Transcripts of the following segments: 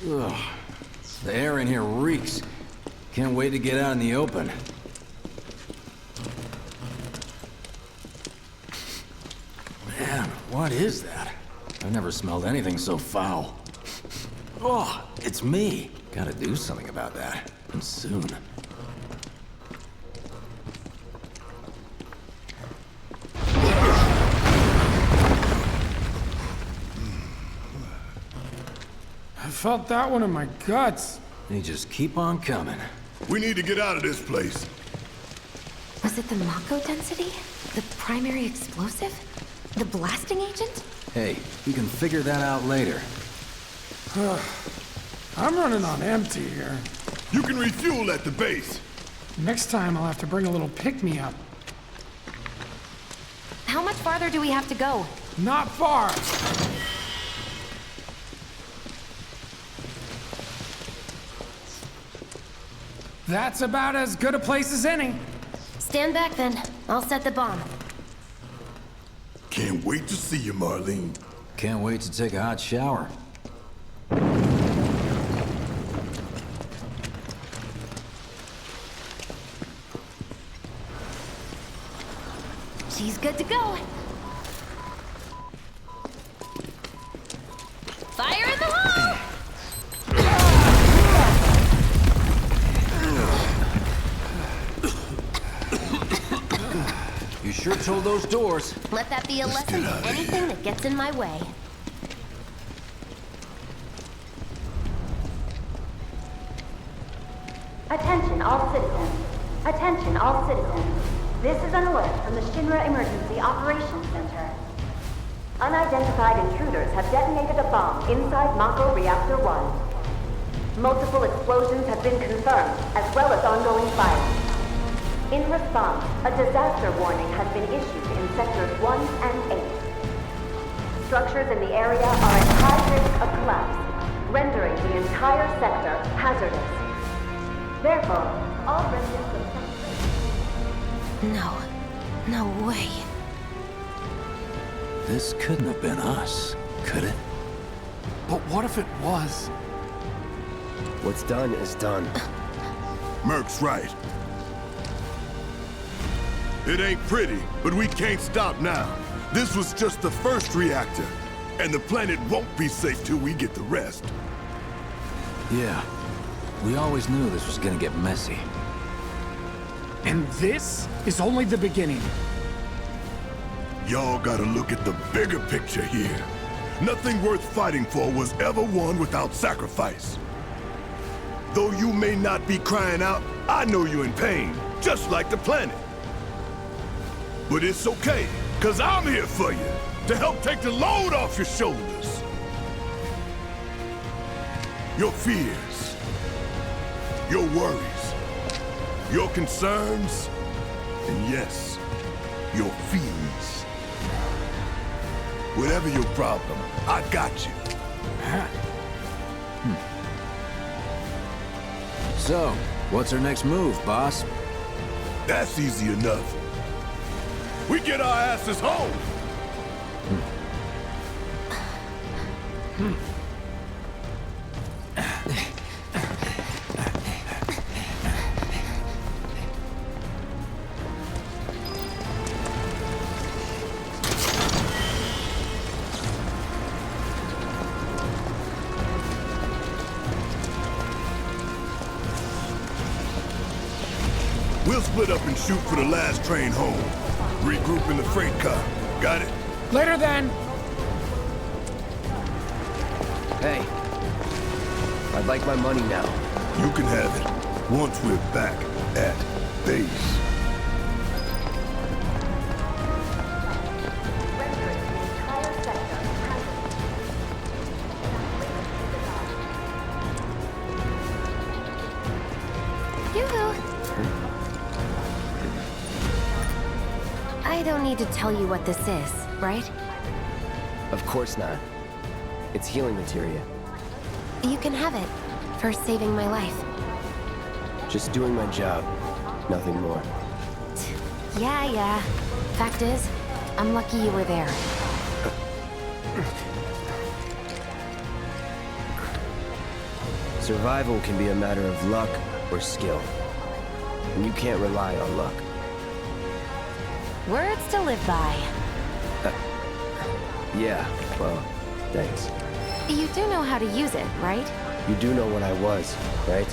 Ugh. The air in here reeks. Can't wait to get out in the open. Man, what is that? I've never smelled anything so foul. Oh, it's me. Gotta do something about that. And soon. I felt that one in my guts. They just keep on coming. We need to get out of this place. Was it the Mako density? The primary explosive? The blasting agent? Hey, we can figure that out later. I'm running on empty here. You can refuel at the base. Next time I'll have to bring a little pick-me-up. How much farther do we have to go? Not far. That's about as good a place as any. Stand back then. I'll set the bomb. Can't wait to see you, Marlene. Can't wait to take a hot shower. She's good to go. Fire in the hole! You sure told those doors. Let that be a lesson to anything that gets in my way. Attention all citizens. Attention all citizens. This is an alert from the Shinra Emergency Operations Center. Unidentified intruders have detonated a bomb inside Mako Reactor 1. Multiple explosions have been confirmed, as well as ongoing fire. In response, a disaster warning has been issued in Sectors 1 and 8. Structures in the area are at high risk of collapse, rendering the entire sector hazardous. Therefore, all residents of Sector... No way. This couldn't have been us, could it? But what if it was? What's done is done. Merc's right. It ain't pretty, but we can't stop now. This was just the first reactor, and the planet won't be safe till we get the rest. Yeah. We always knew this was gonna get messy. And this is only the beginning. Y'all gotta look at the bigger picture here. Nothing worth fighting for was ever won without sacrifice. Though you may not be crying out, I know you're in pain, just like the planet. But it's okay, 'cause I'm here for you, to help take the load off your shoulders. Your fears, your worries, your concerns, and yes, your feelings. Whatever your problem, I got you. So, what's our next move, boss? That's easy enough. We get our asses home! We'll split up and shoot for the last train home. Regroup in the freight car. Got it? Later then. Hey. I'd like my money now. You can have it once we're back at base. rendering the entire sector hazardous. Yoo-hoo! I don't need to tell you what this is, right? Of course not. It's healing materia. You can have it for saving my life. Just doing my job. Nothing more. Yeah. Fact is, I'm lucky you were there. Survival can be a matter of luck or skill. And you can't rely on luck. Words to live by. Yeah, well, thanks. You do know how to use it, right? You do know what I was, right?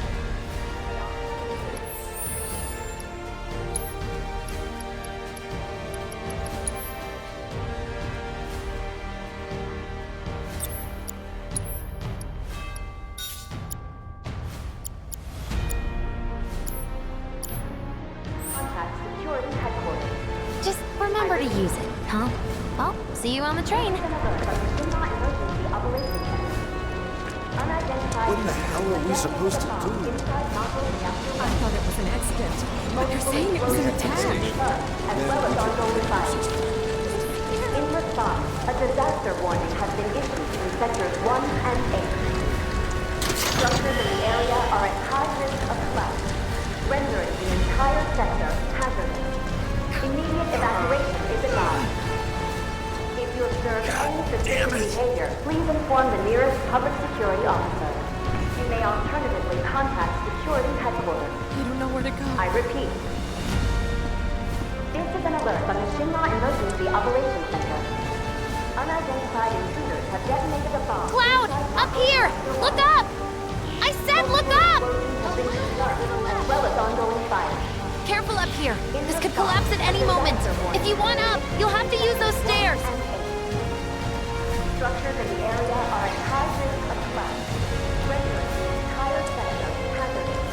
Contact security headquarters. Just remember to use it, huh? Well, see you on the train. An alert from the Shinra Emergency Operations Center. Unidentified. What the hell are we supposed to do? Inside Mako reactor I thought it was an accident, but you're saying it was an attack. as well as ongoing fires. In response, a disaster warning has been issued in sectors 1 and 8. Structures in the area are at high risk of collapse, rendering the entire sector hazardous. Immediate evacuation is advised. If you observe any suspicious behavior, please inform the nearest public security officer. You may alternatively contact security headquarters. I don't know where to go. I repeat. This is an alert from the Shinra Emergency Operations Center. Unidentified intruders have detonated a bomb. Cloud! Up here! Look up! I said look up! As well as ongoing fire. Careful up here. This could collapse at any moment. If you want up, you'll have to use those stairs. Structures in the area are at high risk of collapse, rendering the entire sector hazardous.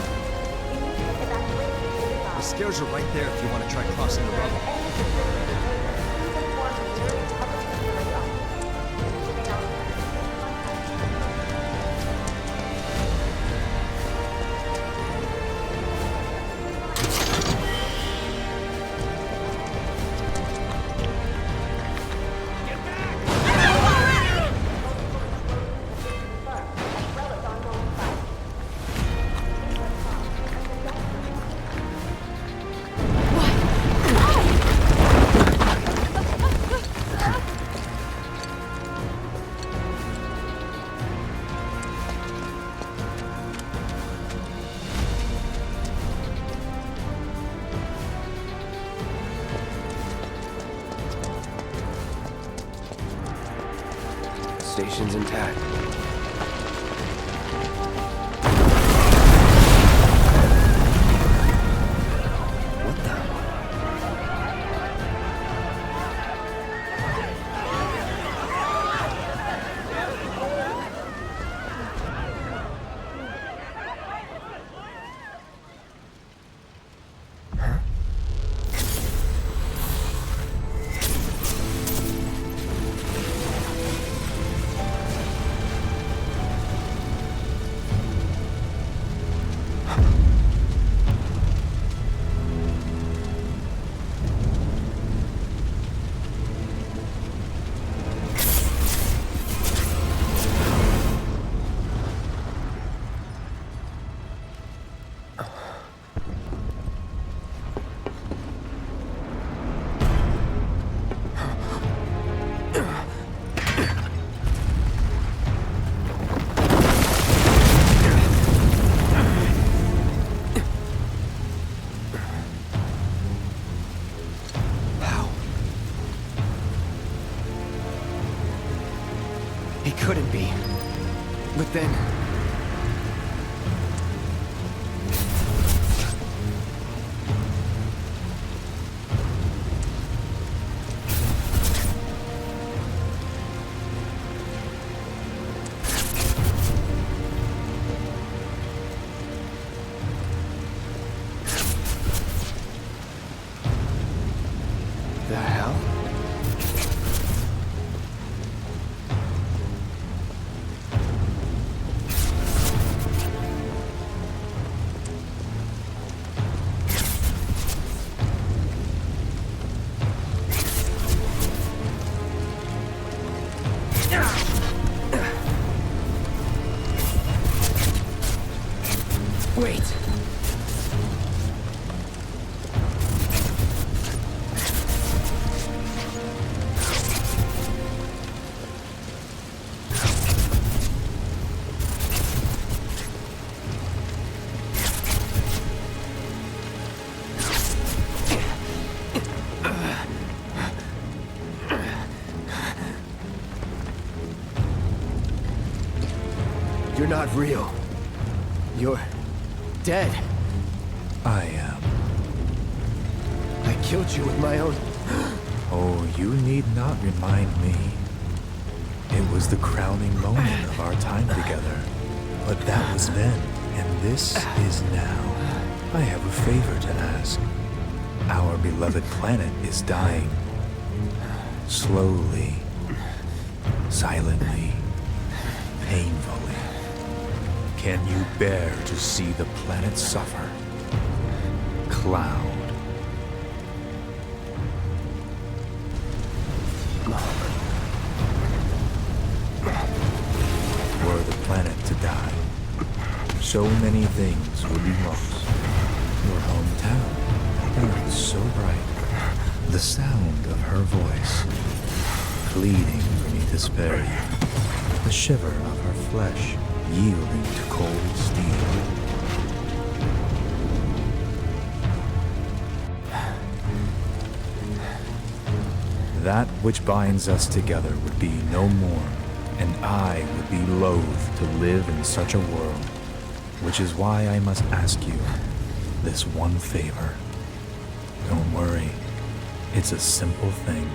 Immediate evacuation is The advised. stairs are right there if you want to try crossing the rubble. Any suspicious behavior, please inform the nearest public security officer. You may alternatively contact as well as ongoing fire. In response, a disaster Station's intact. What the? How? It couldn't be. But then... The hell? Wait. You're not real. You're dead. I am. I killed you with my own... Oh, you need not remind me. It was the crowning moment of our time together. But that was then, and this is now. I have a favor to ask. Our beloved planet is dying. Slowly. Silently. Painfully. Can you bear to see the planet suffer? Cloud. Were the planet to die, so many things would be lost. Your hometown, Earth so bright, the sound of her voice, pleading for me to spare you, the shiver of her flesh yielding to cold steel. That which binds us together would be no more, and I would be loath to live in such a world, which is why I must ask you this one favor. Don't worry, it's a simple thing.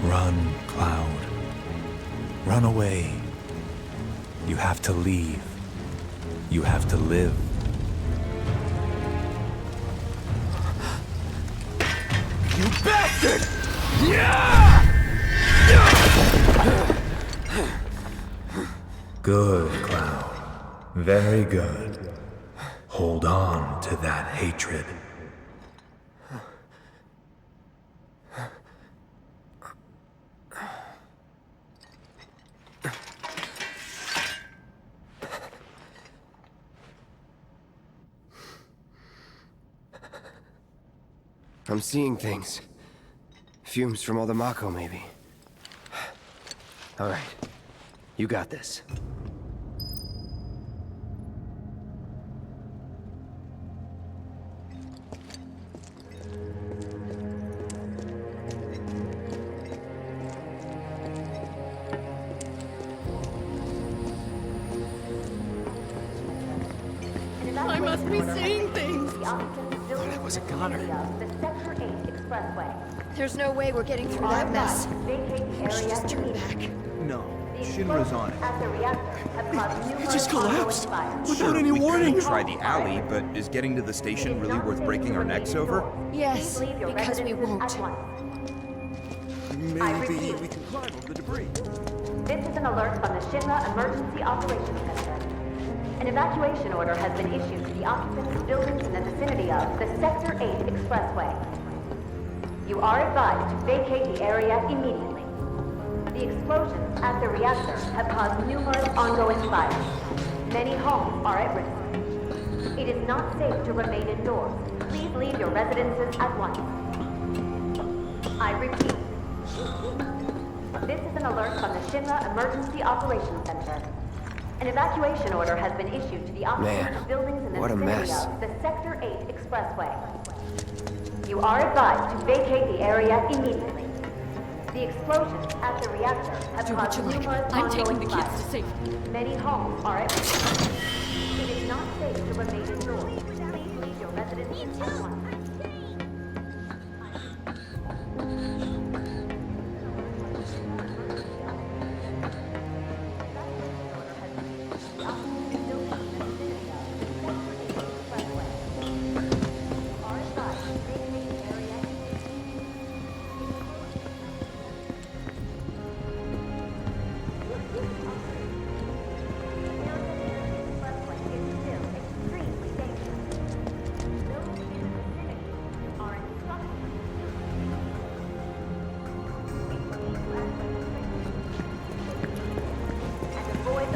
Run, Cloud. Run away. You have to leave. You have to live. You bastard! Good, Cloud. Very good. Hold on to that hatred. I'm seeing things. Fumes from all the Mako, maybe. All right. You got this. I must be seeing things. It was a goner. The Sector 8 Expressway. There's no way we're getting through that mess. Vacate the We should area just turn immediately. back. No, The Shinra's on it. At the reactor have caused numerous just collapsed. ongoing fires. Without any We warning. could try the alley, but is getting to the station really worth breaking our necks over? Yes, Please leave your because we residences won't. at once. Maybe repeat. we can climb over the debris. This is an alert from the Shinra Emergency Operations Center. An evacuation order has been issued to the occupants of buildings in the vicinity of the Sector 8 Expressway. You are advised to vacate the area immediately. The explosions at the reactor have caused numerous ongoing fires. Many homes are at risk. It is not safe to remain indoors. Please leave your residences at once. I repeat. This is an alert from the Shinra Emergency Operations Center. An evacuation order has been issued to the occupants of buildings in the what a vicinity mess. of the Sector 8 Expressway. You are advised to vacate the area immediately. The explosions at the reactor have Do what caused you like. numerous I'm taking ongoing the kids fires. to safety. Many homes are at risk. It is not safe to remain indoors. Please leave your residences at once.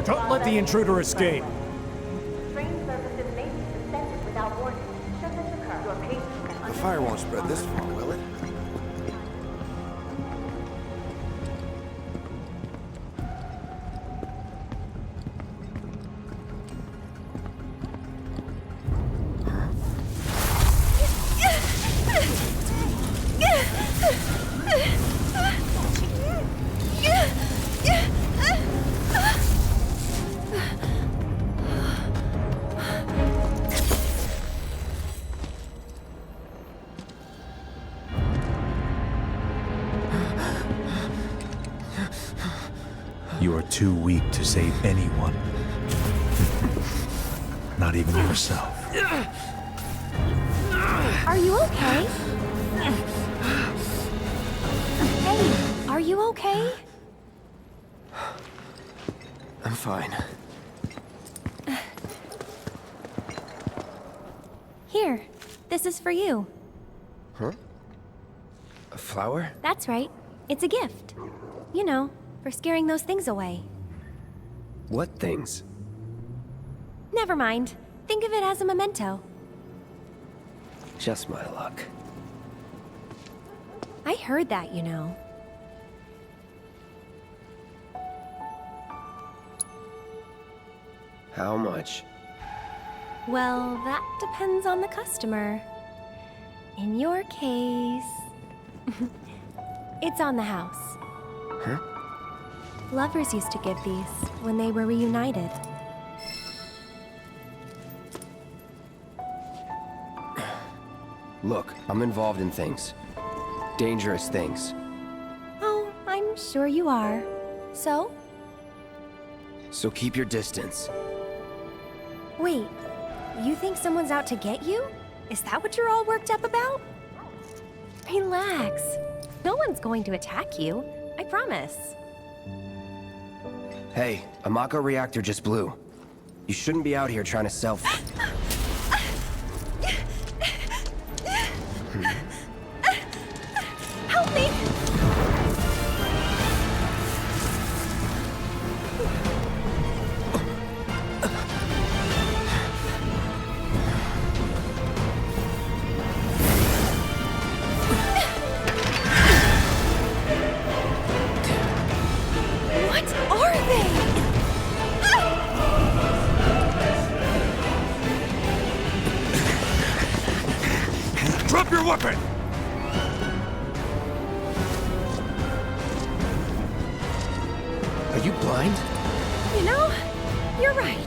Don't let the intruder escape. Train services may be suspended without warning. Should this occur, your patients can The fire won't spread this far, will it? You are too weak to save anyone. Not even yourself. Are you okay? Hey, are you okay? I'm fine. Here, this is for you. Huh? A flower? That's right. It's a gift. You know, for scaring those things away. What things? Never mind. Think of it as a memento. Just my luck. I heard that, you know. How much? Well, that depends on the customer. In your case... it's on the house. Huh? Lovers used to give these when they were reunited. Look, I'm involved in things. Dangerous things. Oh, I'm sure you are. So? So keep your distance. Wait, you think someone's out to get you? Is that what you're all worked up about? Relax. No one's going to attack you. I promise. Hey, a Mako reactor just blew. You shouldn't be out here trying to sell... Help me! What are they? Drop your weapon! Are you blind? You know, you're right.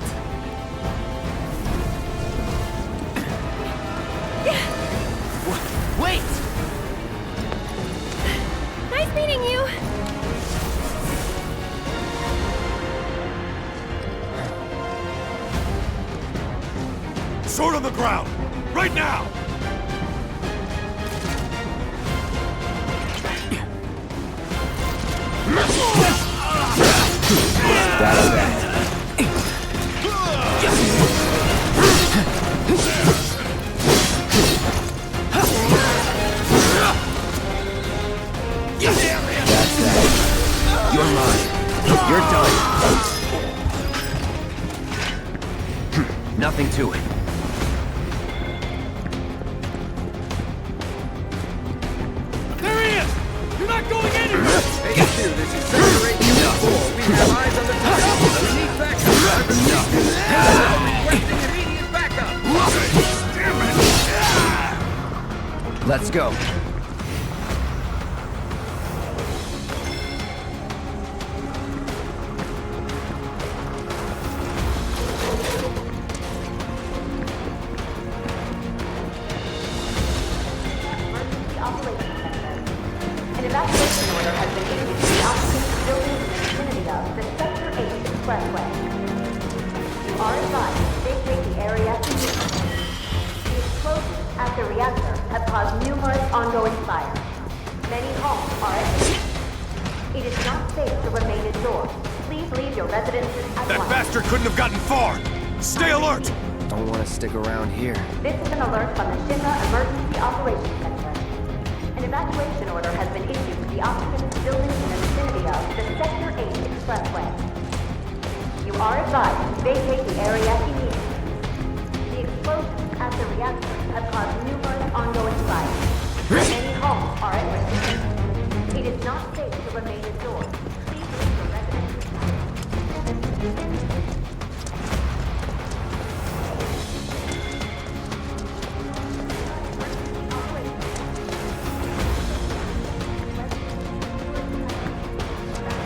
Wait! Nice meeting you. Sword on the ground! Right now! That's that. That's that. You're mine. You're done. Nothing to it. There he is! You're not going anywhere! Hey, you two, this is Sector 824. We have eyes on the target. We need backup. Requesting immediate backup. Let's go. Emergency Operations Center. An evacuation order has been issued to the occupants of buildings in the vicinity of the Sector 8 Expressway. You are advised to vacate the area immediately. The explosions at the reactor have caused numerous ongoing fires. Many homes are at risk. It is not safe to remain indoors. Please leave your residences at That once. bastard couldn't have gotten far! Stay alert! Don't want to stick around here. This is an alert from the Shinra Emergency Operations Center. An evacuation order has been issued to the occupants of buildings in the vicinity of the Sector 8 Expressway. You are advised to vacate the area immediately. The explosions at the reactor have caused numerous ongoing fires. Many homes are at risk. It is not safe to remain indoors. Please leave your residences at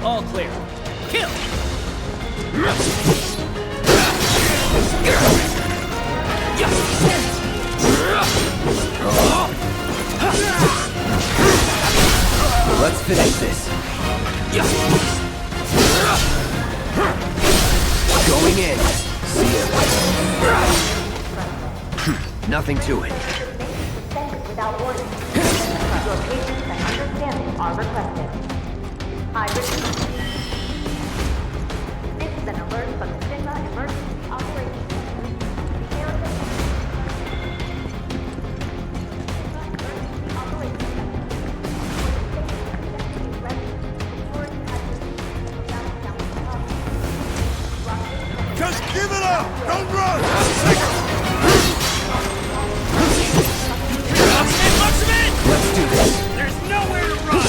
All clear. Kill! Let's finish this. Going in. See ya. Nothing to it. Suspended without warning. Your patience and understanding are requested. I repeat. This is an alert from the Shinra Emergency Operations Center. The air Just give it up! Don't run! Let's do this. There's nowhere to run!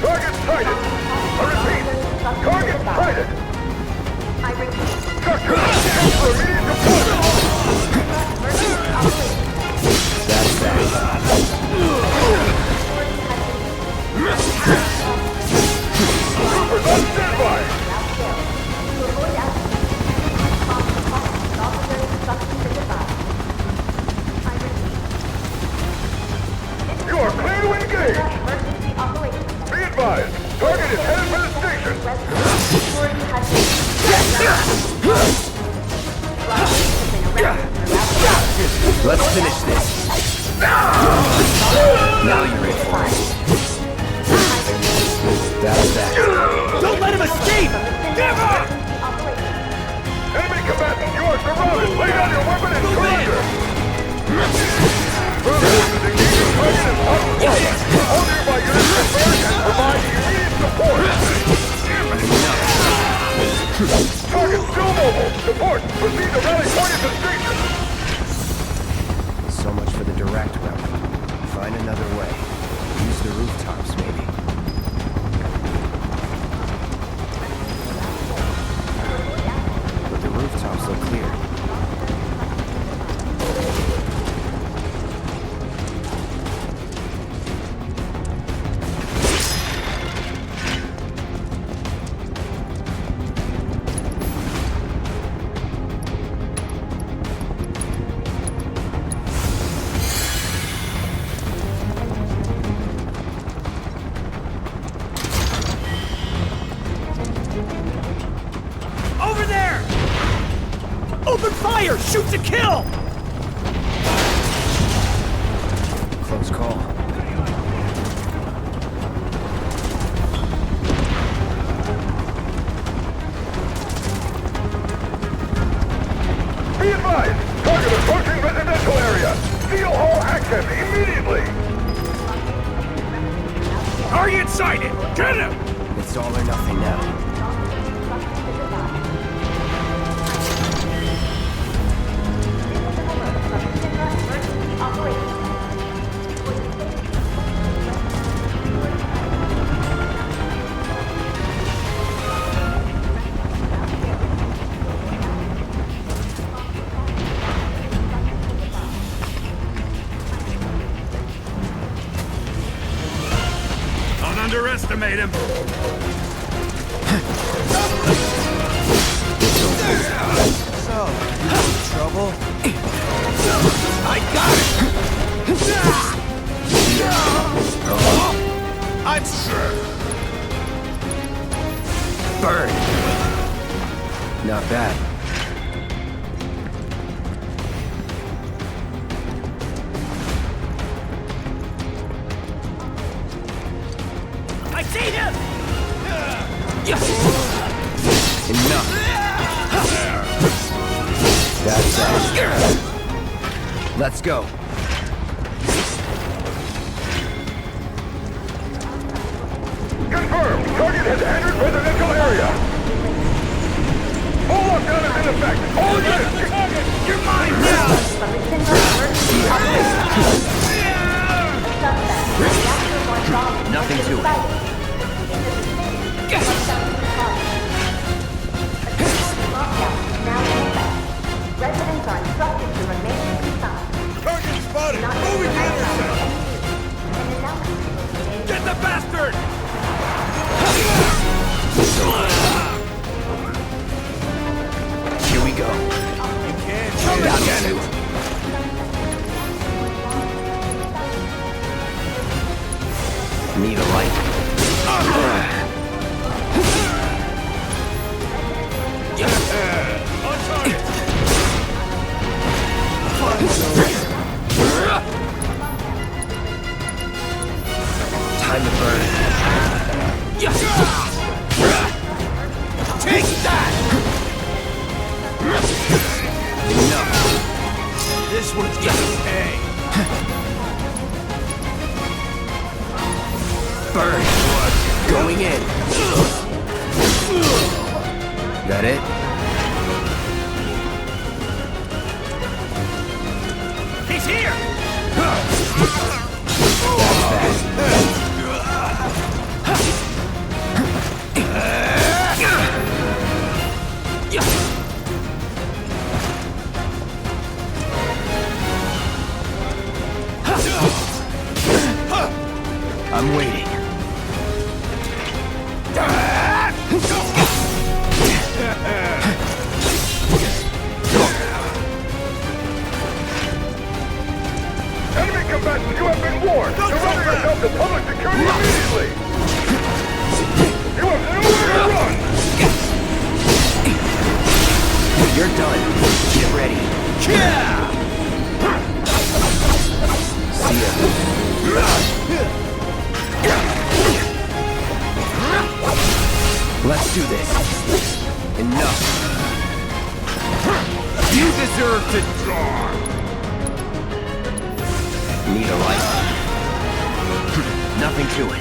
Target sighted! I repeat, target sighted! I repeat. Structure, for immediate deployment! That's that. Troopers on standby! You are clear to engage! Be advised, target is headed for the station! Let's finish this. Now you're ready for it. That's that. Don't let him escape! Never! Enemy combatant, you are surrounded! Lay down your weapon and surrender! Further distance engaging target is unlocked! All nearby units converge and provide immediate support! Target still mobile! Support! Proceed to rally point at the station! So much for the direct route. Find another way. Use the rooftops, maybe. But the rooftops look clear. Over there! Open fire! Shoot to kill! Close call. Be advised! Target approaching residential area! Seal all access immediately! Target sighted! Get him! It's all or nothing now. Don't underestimate him! So, trouble? I got it! I'm sure. Burn! Not bad. I see him! Enough. That's that. Let's go. Confirmed! Target has entered residential area! Full lockdown is in effect! All units! You're mine now! Nothing to it. Residents are instructed to remain inside. Target spotted! Moving to intercept! Get the bastard! Here we go. You can't Going in. That it? He's here! I'm waiting. Enemy combatants, you have been warned! Surrender yourself to public security immediately! You have nowhere to run! You're done. Get ready. See ya. Let's do this. Enough. You deserve to die. Need a light? Nothing to it.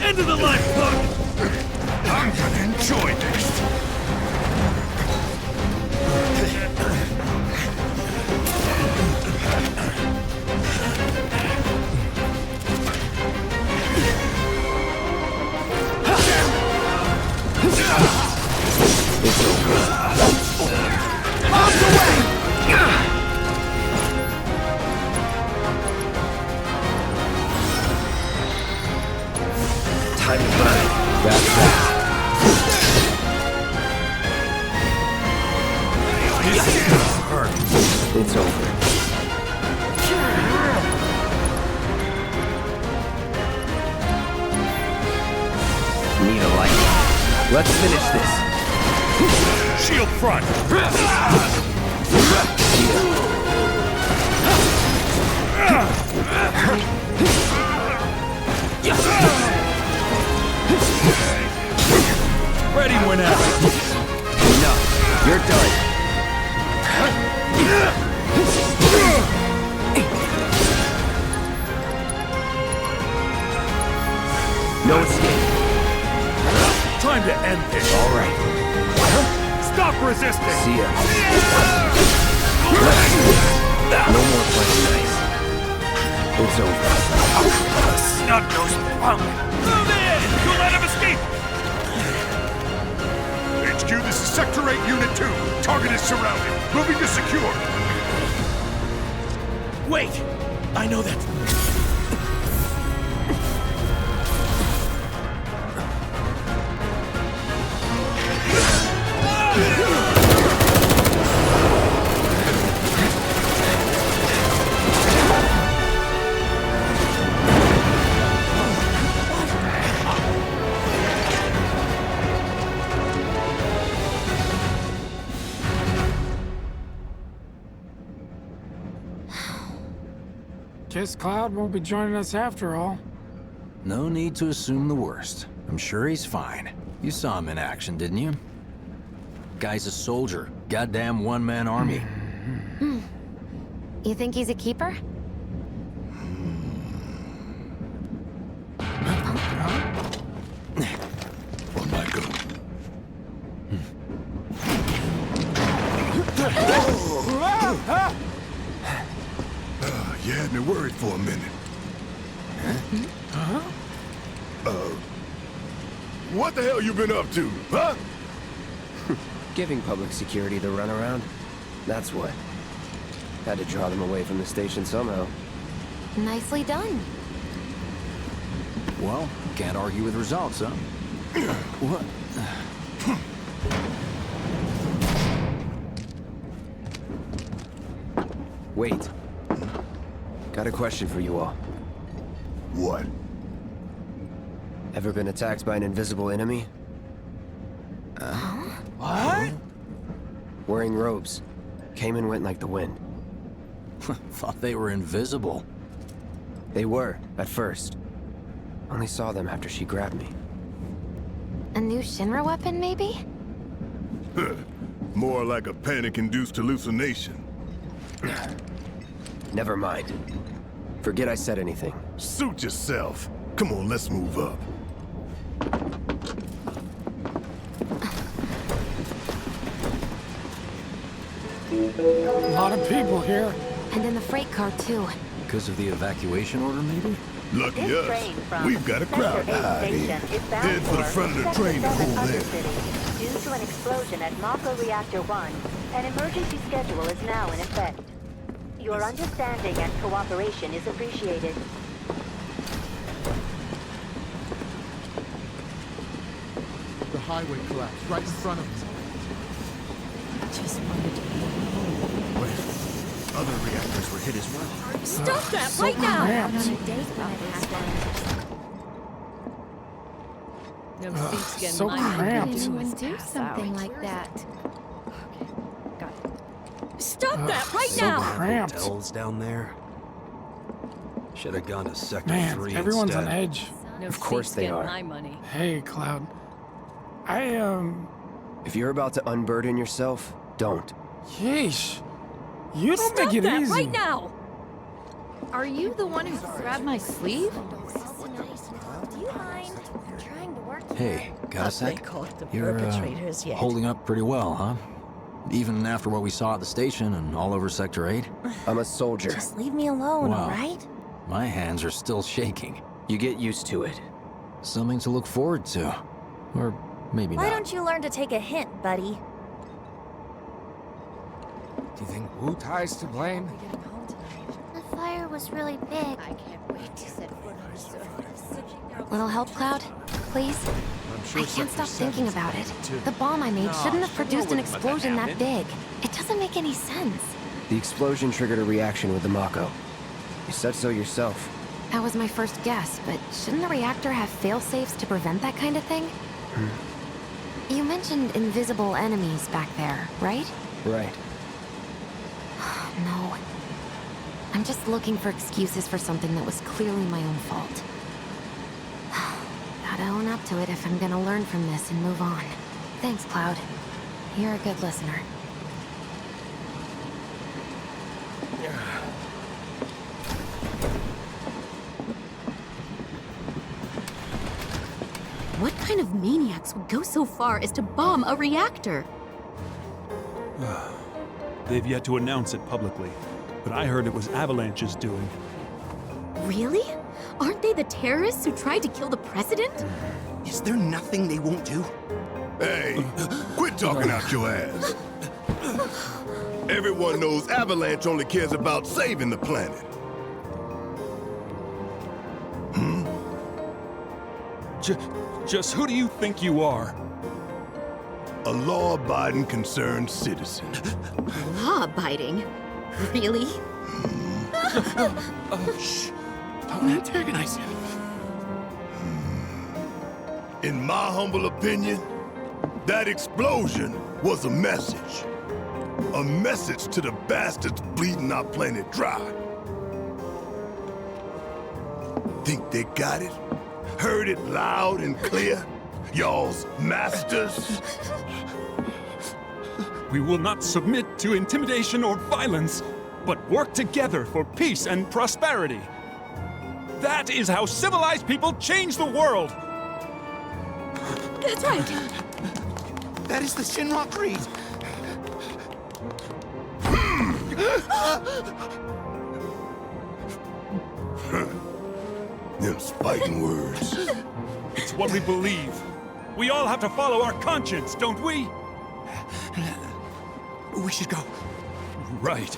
Into the lifeboat! I'm gonna enjoy this! It's over. Out the way! Time to burn. That's that. It's over. Need a light. Let's finish this. Shield front! Ready whenever. Enough. You're done. No escape. Time to end this. All right. Stop resisting! See ya. Let's do this. No more playing nice. It's over. Snub-nosed punk! Move in! You'll let him escape! HQ, this is Sector 8, Unit 2. Target is surrounded. Moving to secure. Wait! I know that. Guess Cloud won't be joining us after all. No need to assume the worst. I'm sure he's fine. You saw him in action, didn't you? Guy's a soldier. Goddamn one-man army. You think he's a keeper? On my go. You had me worried for a minute. What the hell you been up to, huh? Giving public security the runaround. That's what. Had to draw them away from the station somehow. Nicely done. Well, can't argue with results, huh? What? Wait. Got a question for you all. What? Ever been attacked by an invisible enemy? What? Wearing robes. Came and went like the wind. Thought they were invisible. They were, at first. Only saw them after she grabbed me. A new Shinra weapon, maybe? More like a panic-induced hallucination. Never mind. Forget I said anything. Suit yourself. Come on, let's move up. A lot of people here. And in the freight car, too. Because of the evacuation order, maybe? Lucky This us. train from We've got a crowd to Sector 8 hide in. station is bound Head for the front of the train to hold Sector in. 7 Undercity. Due to an explosion at Mako Reactor 1, an emergency schedule is now in effect. Your understanding and cooperation is appreciated. The highway collapsed right in front of us. Just wanted to be home. Wait. Other reactors were hit as well. Stop that So right now! cramped. No seats getting so my cramped. do Anyone is do pass something out. like that? Stop that right so now! cramped. Hotels down there. Should have gone to Sector Man, 3 everyone's instead. on edge. No Of course seats they getting are. my money. Hey, Cloud. If you're about to unburden yourself, don't. Yeesh. You don't Stop make it that easy. right now! Are you the one who grabbed my sleeve? Do you mind? I'm trying to work Hey, got a sec? caught the You're, perpetrators yet. holding up pretty well, huh? Even after what we saw at the station and all over Sector 8? I'm a soldier. Just leave me alone, Wow. alright? My hands are still shaking. You get used to it. Something to look forward to. Or maybe Why not. don't you learn to take a hint, buddy? Do you think Wu Tai's to blame? The fire was really big. I can't wait to set foot on the surface. Little help, Cloud? Please? I can't stop thinking about it. The bomb I made shouldn't have produced an explosion that big. It doesn't make any sense. The explosion triggered a reaction with the Mako. You said so yourself. That was my first guess, but shouldn't the reactor have fail-safes to prevent that kind of thing? You mentioned invisible enemies back there, right? Right. No. I'm just looking for excuses for something that was clearly my own fault. Gotta own up to it if I'm gonna learn from this and move on. Thanks, Cloud. You're a good listener. What kind of maniacs would go so far as to bomb a reactor? They've yet to announce it publicly, but I heard it was Avalanche's doing. Really? Aren't they the terrorists who tried to kill the president? Is there nothing they won't do? Hey, quit talking out your ass. Everyone knows Avalanche only cares about saving the planet. Just who do you think you are? A law-abiding concerned citizen. Law-abiding? Really? Shh. Don't antagonize him. In my humble opinion, that explosion was a message. A message to the bastards bleeding our planet dry. Think they got it? Heard it loud and clear? Y'all's masters? We will not submit to intimidation or violence, but work together for peace and prosperity. That is how civilized people change the world! That's right! That is the Shinra Creed. Them's fighting words. It's what we believe. We all have to follow our conscience, don't we? We should go. Right.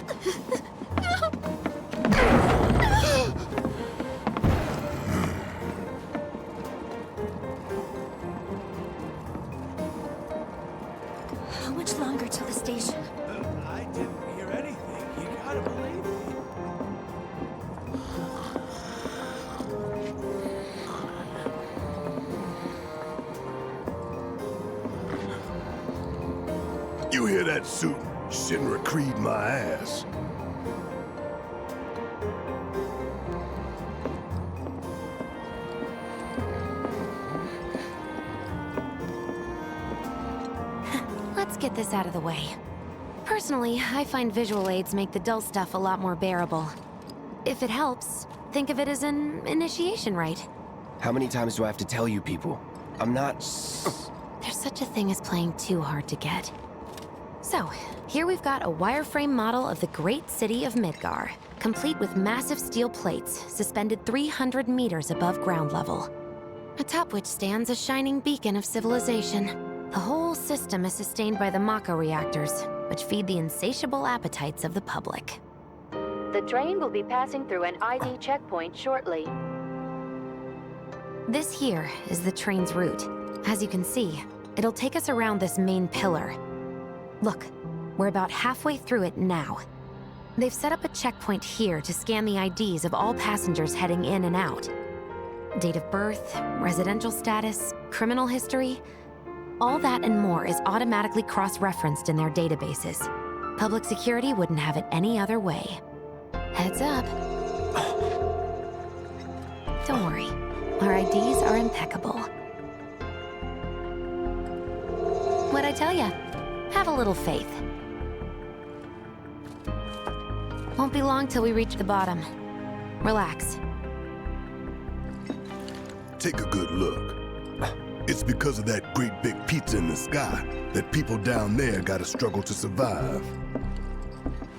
How much longer till the station? I didn't hear anything. You gotta believe me. You hear that suit? Shinra Creed my ass. Let's get this out of the way. Personally, I find visual aids make the dull stuff a lot more bearable. If it helps, think of it as an initiation rite. How many times do I have to tell you people? I'm not... There's such a thing as playing too hard to get. So, here we've got a wireframe model of the great city of Midgar, complete with massive steel plates suspended 300 meters above ground level, atop which stands a shining beacon of civilization. The whole system is sustained by the Mako reactors, which feed the insatiable appetites of the public. The train will be passing through an ID checkpoint shortly. This here is the train's route. As you can see, it'll take us around this main pillar. Look, we're about halfway through it now. They've set up a checkpoint here to scan the IDs of all passengers heading in and out. Date of birth, residential status, criminal history, all that and more is automatically cross-referenced in their databases. Public security wouldn't have it any other way. Heads up. Don't worry, our IDs are impeccable. What'd I tell ya? Have a little faith. Won't be long till we reach the bottom. Relax. Take a good look. It's because of that great big pizza in the sky that people down there gotta struggle to survive.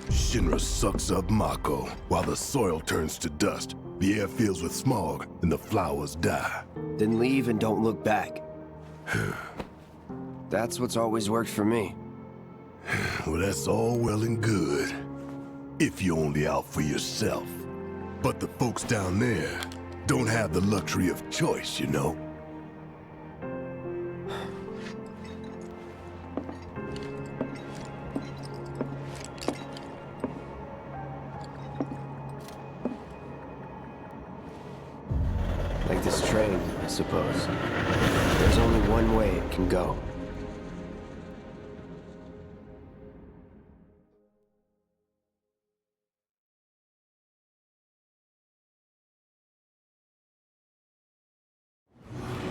Shinra sucks up Mako while the soil turns to dust, the air fills with smog, and the flowers die. Then leave and don't look back. That's what's always worked for me. Well, that's all well and good. If you're only out for yourself. But the folks down there don't have the luxury of choice, you know? Like this train, I suppose. There's only one way it can go.